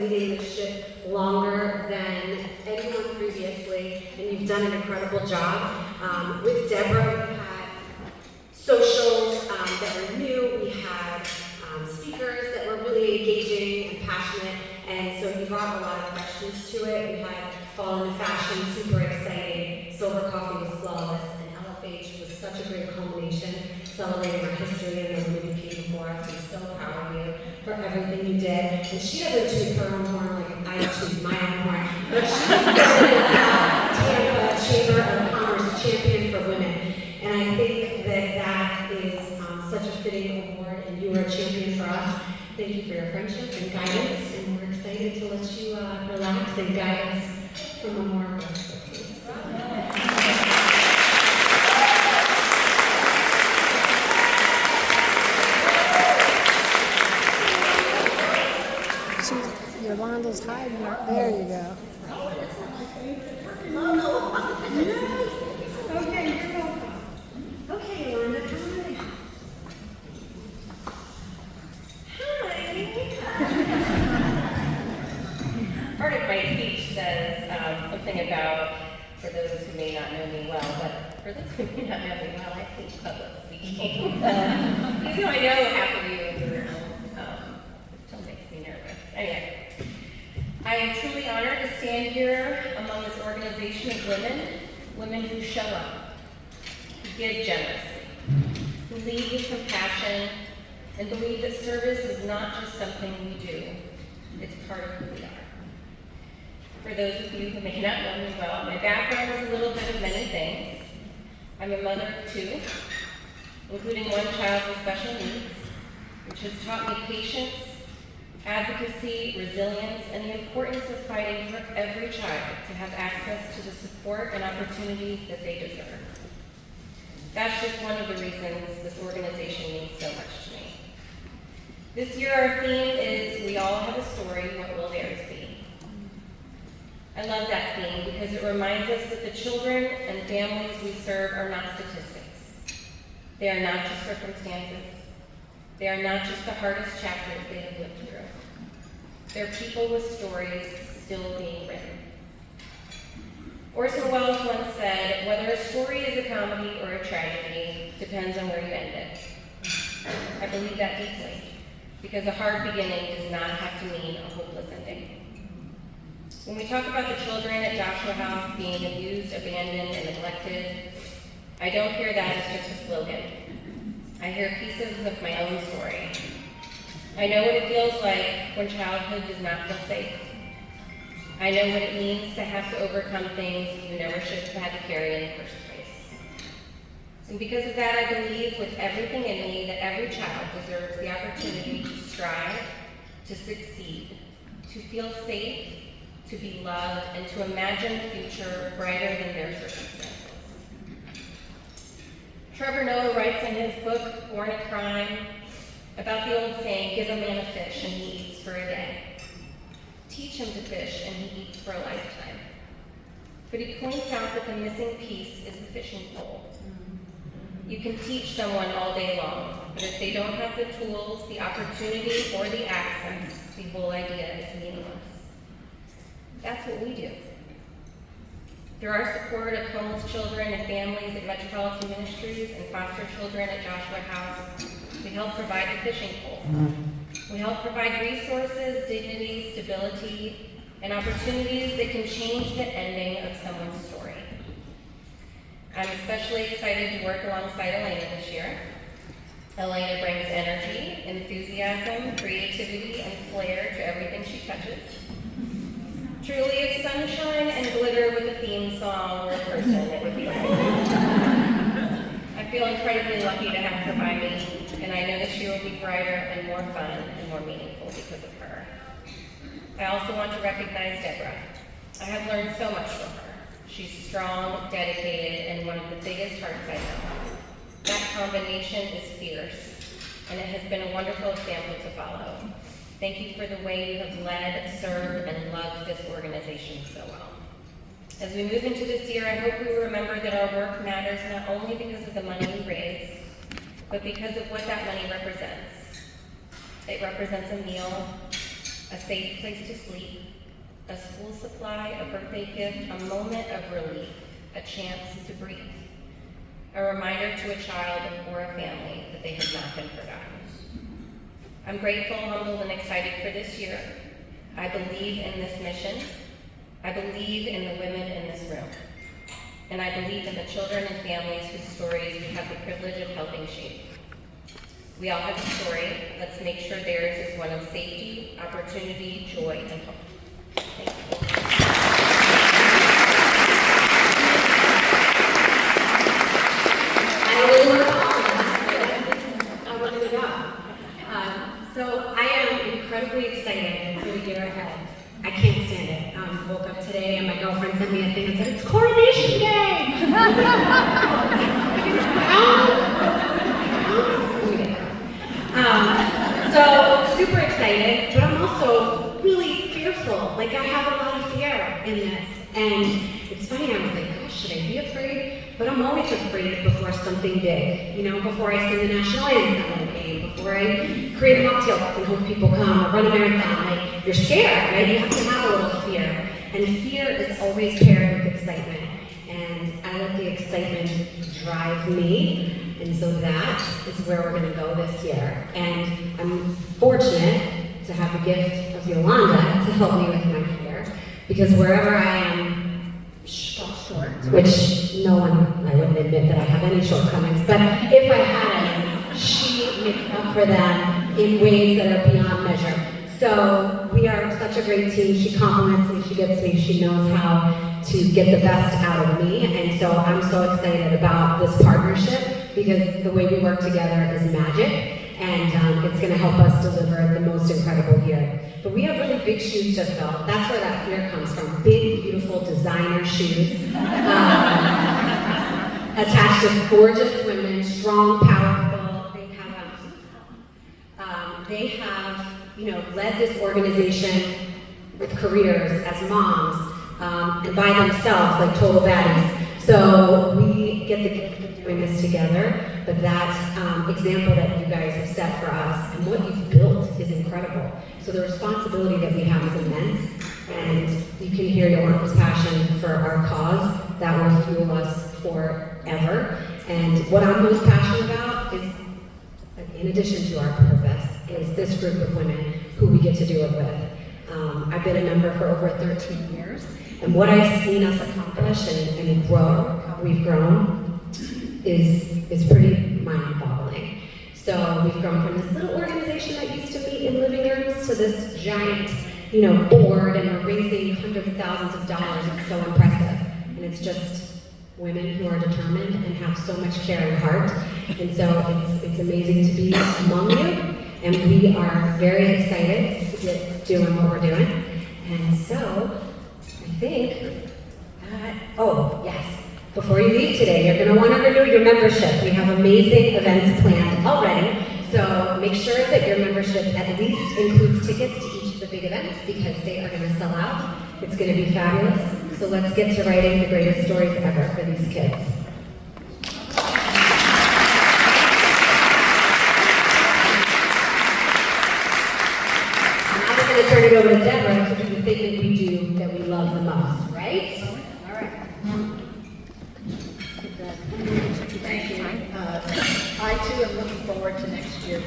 leading the ship longer than anyone previously, and you've done an incredible job. With Deborah, we had socials that were new, we had speakers that were really engaging and passionate, and so you brought a lot of questions to it. We had Fall into Fashion, super exciting, Silver Coffee was flawless, and LFH was such a great culmination, celebrating our history and the women who came before us. I'm so proud of you for everything you did. And she doesn't toot her own horn like I toot my own horn, but she's Tampa Chamber of Commerce champion for women. And I think that that is such a fitting award, and you are a champion for us. Thank you for your friendship and guidance, and we're excited to let you relax and guide us from a more perspective. Yolanda's hiding her. There you go. Okay, you're welcome. Okay, Yolanda, come on in. Part of my speech says something about, for those who may not know me well, but for those who may not know me well, I hate public speaking. Even though I know half of you in the room, it still makes me nervous. Anyway, I am truly honored to stand here among this organization of women who show up, who give generously, who lead with compassion, and believe that service is not just something we do, it's part of who we are. For those of you who may not know me well, my background is a little bit of many things. I'm a mother of two, including one child with special needs, which has taught me patience, advocacy, resilience, and the importance of fighting for every child to have access to the support and opportunities that they deserve. That's just one of the reasons this organization means so much to me. This year our theme is We All Have a Story, What Will Theirs Be? I love that theme because it reminds us that the children and families we serve are not statistics. They are not just circumstances. They are not just the hardest chapters they have lived through. They're people with stories still being written. Orson Welles once said, whether a story is a comedy or a tragedy depends on where you end it. I believe that deeply, because a hard beginning does not have to mean a hopeless ending. When we talk about the children at Joshua House being abused, abandoned, and neglected, I don't hear that as just a slogan. I hear pieces of my own story. I know what it feels like when childhood does not feel safe. I know what it means to have to overcome things you never should have had to carry in the first place. And because of that, I believe with everything in me that every child deserves the opportunity to strive, to succeed, to feel safe, to be loved, and to imagine a future brighter than their circumstances. Trevor Noah writes in his book, Born a Crime, about the old saying, give a man a fish and he eats for a day. Teach him to fish and he eats for a lifetime. But he points out that the missing piece is the fishing pole. You can teach someone all day long, but if they don't have the tools, the opportunity, or the access, the whole idea is meaningless. That's what we do. Through our support of homeless children and families at Metropolitan Ministries and foster children at Joshua House, we help provide the fishing pole. We help provide resources, dignity, stability, and opportunities that can change the ending of someone's story. I'm especially excited to work alongside Elena this year. Elena brings energy, enthusiasm, creativity, and flair to everything she touches. Truly, if sunshine and glitter with a theme song were a person, it would be Elena. I feel incredibly lucky to have her by me, and I know this year will be brighter and more fun and more meaningful because of her. I also want to recognize Deborah. I have learned so much from her. She's strong, dedicated, and one of the biggest hearts I know. That combination is fierce, and it has been a wonderful example to follow. Thank you for the way you have led, served, and loved this organization so well. As we move into this year, I hope we remember that our work matters not only because of the money we raise, but because of what that money represents. It represents a meal, a safe place to sleep, a school supply, a birthday gift, a moment of relief, a chance to breathe, a reminder to a child or a family that they have not been forgotten. I'm grateful, humbled, and excited for this year. I believe in this mission. I believe in the women in this room. And I believe in the children and families whose stories we have the privilege of helping shape. We all have a story. Let's make sure theirs is one of safety, opportunity, joy, and hope. Thank you. I don't really want to follow that. I want to go. So I am incredibly excited for the year ahead. I can't stand it. Woke up today and my girlfriend sent me a thing and said, it's Coronation Day! So super excited, but I'm also really fearful. Like I have a lot of fear in this. And it's funny, I was like, gosh, should I be afraid? But I'm always afraid before something big. You know, before I sing the national anthem in a game, before I create a mocktail and hope people come, or run a marathon. Like, you're scared, right? You have to have a little fear. And fear is always paired with excitement. And I let the excitement drive me. And so that is where we're going to go this year. And I'm fortunate to have the gift of Yolanda to help me with my fear. Because wherever I am short, which no one, I wouldn't admit that I have any shortcomings, but if I had any, she makes up for them in ways that are beyond measure. So we are such a great team. She compliments me, she gets me, she knows how to get the best out of me. And so I'm so excited about this partnership because the way we work together is magic. And it's going to help us deliver the most incredible year. But we have really big shoes to fill. That's where that fear comes from. Big, beautiful designer shoes attached to gorgeous women, strong, powerful. They have, led this organization with careers as moms and by themselves, like total baddies. So we get the gift of doing this together. But that example that you guys have set for us and what you've built is incredible. So the responsibility that we have is immense, and you can hear Yolanda's passion for our cause. That will fuel us forever. And what I'm most passionate about is, in addition to our purpose, is this group of women who we get to do it with. I've been a member for over 13 years, and what I've seen us accomplish and grow, how we've grown, is pretty mind-boggling. So we've grown from this little organization that used to meet in living rooms to this giant, board, and we're raising hundreds of thousands of dollars. It's so impressive. And it's just women who are determined and have so much care and heart. And so it's amazing to be among you. And we are very excited to get doing what we're doing. And so I think that, yes. Before you leave today, you're going to want to renew your membership. We have amazing events planned already. So make sure that your membership at least includes tickets to each of the big events because they are going to sell out. It's going to be fabulous. So let's get to writing the greatest stories ever for these kids. Now we're going to turn it over to Deborah to do the thing that we do that we love the most, right? All right. Thank you. I too am looking forward to next year.